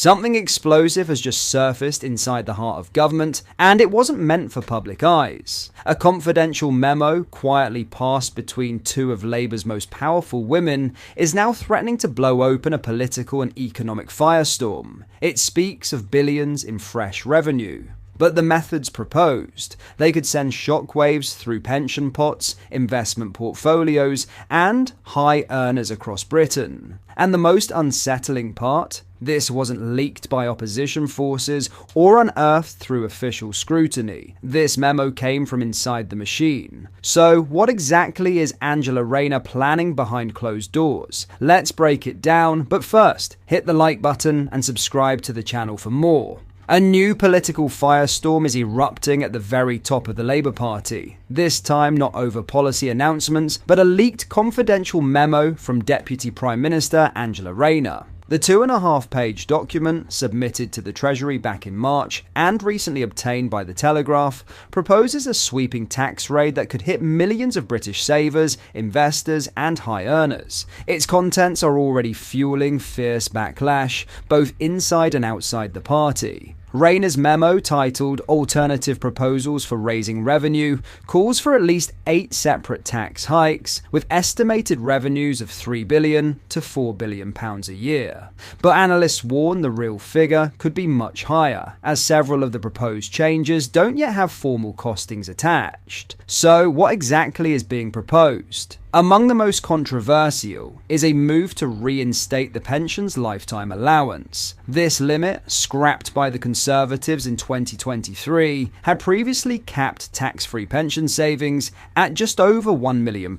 Something explosive has just surfaced inside the heart of government, and it wasn't meant for public eyes. A confidential memo, quietly passed between two of Labour's most powerful women, is now threatening to blow open a political and economic firestorm. It speaks of billions in fresh revenue. But the methods proposed, they could send shockwaves through pension pots, investment portfolios, and high earners across Britain. And the most unsettling part? This wasn't leaked by opposition forces or unearthed through official scrutiny. This memo came from inside the machine. So, what exactly is Angela Rayner planning behind closed doors? Let's break it down, but first, hit the like button and subscribe to the channel for more. A new political firestorm is erupting at the very top of the Labour Party. This time not over policy announcements, but a leaked confidential memo from Deputy Prime Minister Angela Rayner. The 2.5-page document, submitted to the Treasury back in March and recently obtained by The Telegraph, proposes a sweeping tax raid that could hit millions of British savers, investors and high earners. Its contents are already fueling fierce backlash, both inside and outside the party. Rayner's memo, titled Alternative Proposals for Raising Revenue, calls for at least 8 separate tax hikes, with estimated revenues of £3 billion to £4 billion a year. But analysts warn the real figure could be much higher, as several of the proposed changes don't yet have formal costings attached. So, what exactly is being proposed? Among the most controversial is a move to reinstate the pension's lifetime allowance. This limit, scrapped by the Conservatives in 2023, had previously capped tax-free pension savings at just over £1 million.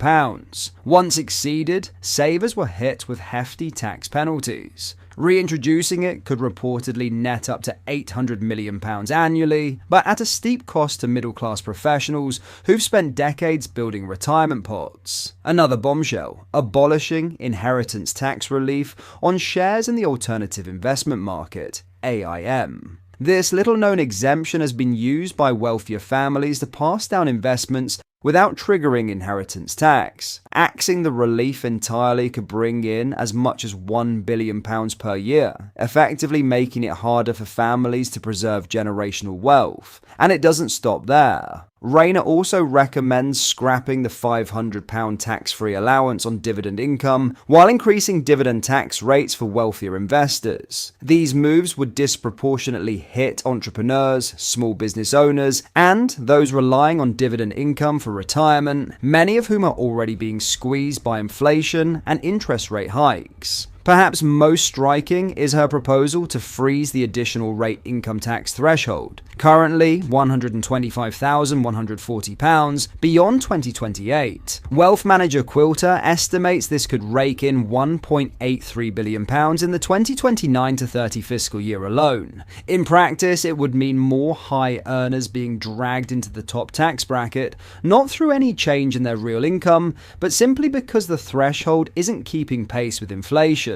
Once exceeded, savers were hit with hefty tax penalties. Reintroducing it could reportedly net up to £800 million annually, but at a steep cost to middle-class professionals who've spent decades building retirement pots. Another bombshell, abolishing inheritance tax relief on shares in the alternative investment market, AIM. This little-known exemption has been used by wealthier families to pass down investments without triggering inheritance tax. Axing the relief entirely could bring in as much as £1 billion per year, effectively making it harder for families to preserve generational wealth. And it doesn't stop there. Rayner also recommends scrapping the £500 tax-free allowance on dividend income while increasing dividend tax rates for wealthier investors. These moves would disproportionately hit entrepreneurs, small business owners, and those relying on dividend income for retirement, many of whom are already being squeezed by inflation and interest rate hikes. Perhaps most striking is her proposal to freeze the additional rate income tax threshold, currently £125,140, beyond 2028. Wealth manager Quilter estimates this could rake in £1.83 billion in the 2029-30 fiscal year alone. In practice, it would mean more high earners being dragged into the top tax bracket, not through any change in their real income, but simply because the threshold isn't keeping pace with inflation.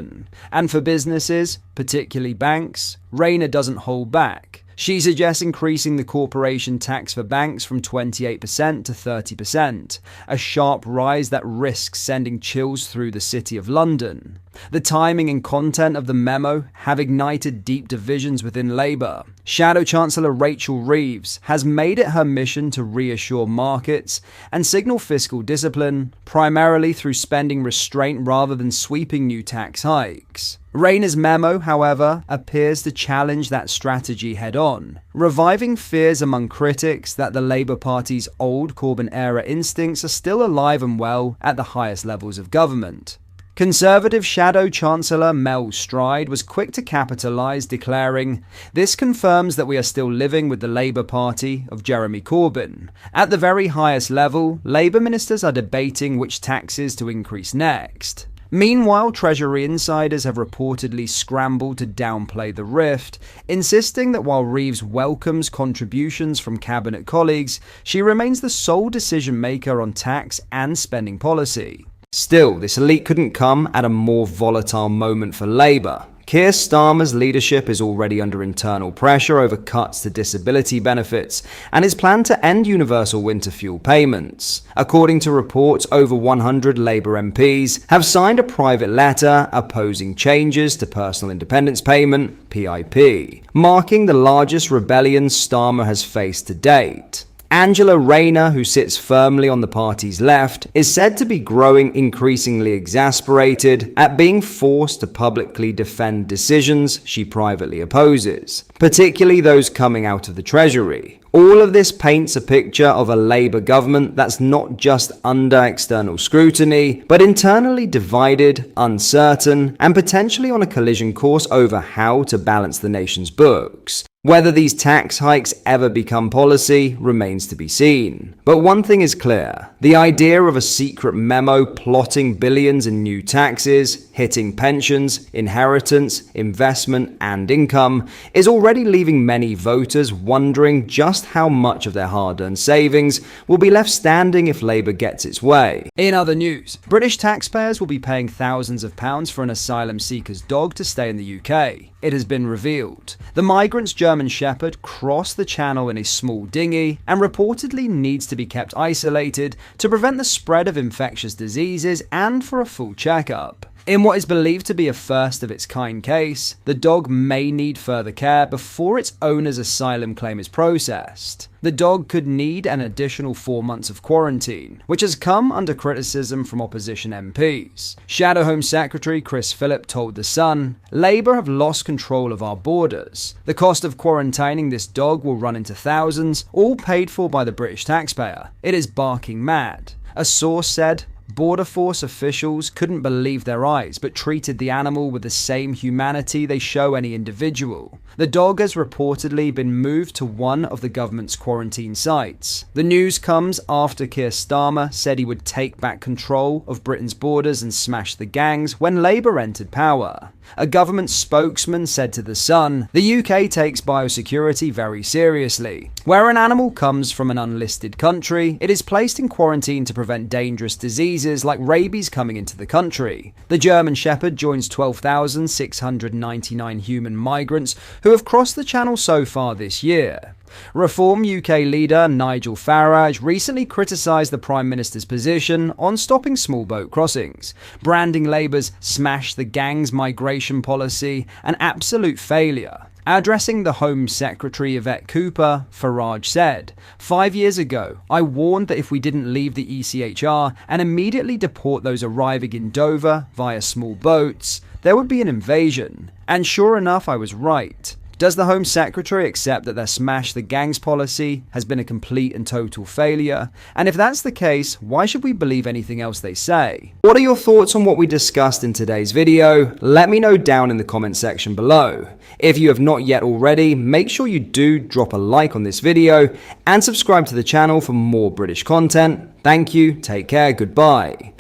And for businesses, particularly banks, Rayner doesn't hold back. She suggests increasing the corporation tax for banks from 28% to 30%, a sharp rise that risks sending chills through the City of London. The timing and content of the memo have ignited deep divisions within Labour. Shadow Chancellor Rachel Reeves has made it her mission to reassure markets and signal fiscal discipline, primarily through spending restraint rather than sweeping new tax hikes. Rayner's memo, however, appears to challenge that strategy head-on, reviving fears among critics that the Labour Party's old Corbyn-era instincts are still alive and well at the highest levels of government. Conservative Shadow Chancellor Mel Stride was quick to capitalise, declaring, "This confirms that we are still living with the Labour Party of Jeremy Corbyn. At the very highest level, Labour ministers are debating which taxes to increase next." Meanwhile, Treasury insiders have reportedly scrambled to downplay the rift, insisting that while Reeves welcomes contributions from cabinet colleagues, she remains the sole decision-maker on tax and spending policy. Still, this leak couldn't come at a more volatile moment for Labour. Keir Starmer's leadership is already under internal pressure over cuts to disability benefits and his plan to end universal winter fuel payments. According to reports, over 100 Labour MPs have signed a private letter opposing changes to personal independence payment, PIP, marking the largest rebellion Starmer has faced to date. Angela Rayner, who sits firmly on the party's left, is said to be growing increasingly exasperated at being forced to publicly defend decisions she privately opposes, particularly those coming out of the Treasury. All of this paints a picture of a Labour government that's not just under external scrutiny, but internally divided, uncertain, and potentially on a collision course over how to balance the nation's books. Whether these tax hikes ever become policy remains to be seen. But one thing is clear: the idea of a secret memo plotting billions in new taxes, hitting pensions, inheritance, investment, and income is already leaving many voters wondering just how much of their hard-earned savings will be left standing if Labour gets its way. In other news, British taxpayers will be paying thousands of pounds for an asylum seeker's dog to stay in the UK. It has been revealed. The migrant's German Shepherd crossed the channel in a small dinghy and reportedly needs to be kept isolated to prevent the spread of infectious diseases and for a full checkup. In what is believed to be a first-of-its-kind case, the dog may need further care before its owner's asylum claim is processed. The dog could need an additional 4 months of quarantine, which has come under criticism from opposition MPs. Shadow Home Secretary Chris Philip told The Sun, "Labour have lost control of our borders. The cost of quarantining this dog will run into thousands, all paid for by the British taxpayer. It is barking mad." A source said, Border Force officials couldn't believe their eyes, but treated the animal with the same humanity they show any individual. The dog has reportedly been moved to one of the government's quarantine sites. The news comes after Keir Starmer said he would take back control of Britain's borders and smash the gangs when Labour entered power. A government spokesman said to The Sun, "The UK takes biosecurity very seriously. Where an animal comes from an unlisted country, it is placed in quarantine to prevent dangerous diseases like rabies coming into the country." The German Shepherd joins 12,699 human migrants who have crossed the channel so far this year. Reform UK leader Nigel Farage recently criticised the Prime Minister's position on stopping small boat crossings, branding Labour's smash the gangs migration policy an absolute failure. Addressing the Home Secretary Yvette Cooper, Farage said, "5 years ago, I warned that if we didn't leave the ECHR and immediately deport those arriving in Dover via small boats, there would be an invasion. And sure enough, I was right." Does the Home Secretary accept that their smash the gangs policy has been a complete and total failure? And if that's the case, why should we believe anything else they say? What are your thoughts on what we discussed in today's video? Let me know down in the comment section below. If you have not yet already, make sure you do drop a like on this video and subscribe to the channel for more British content. Thank you, take care, goodbye.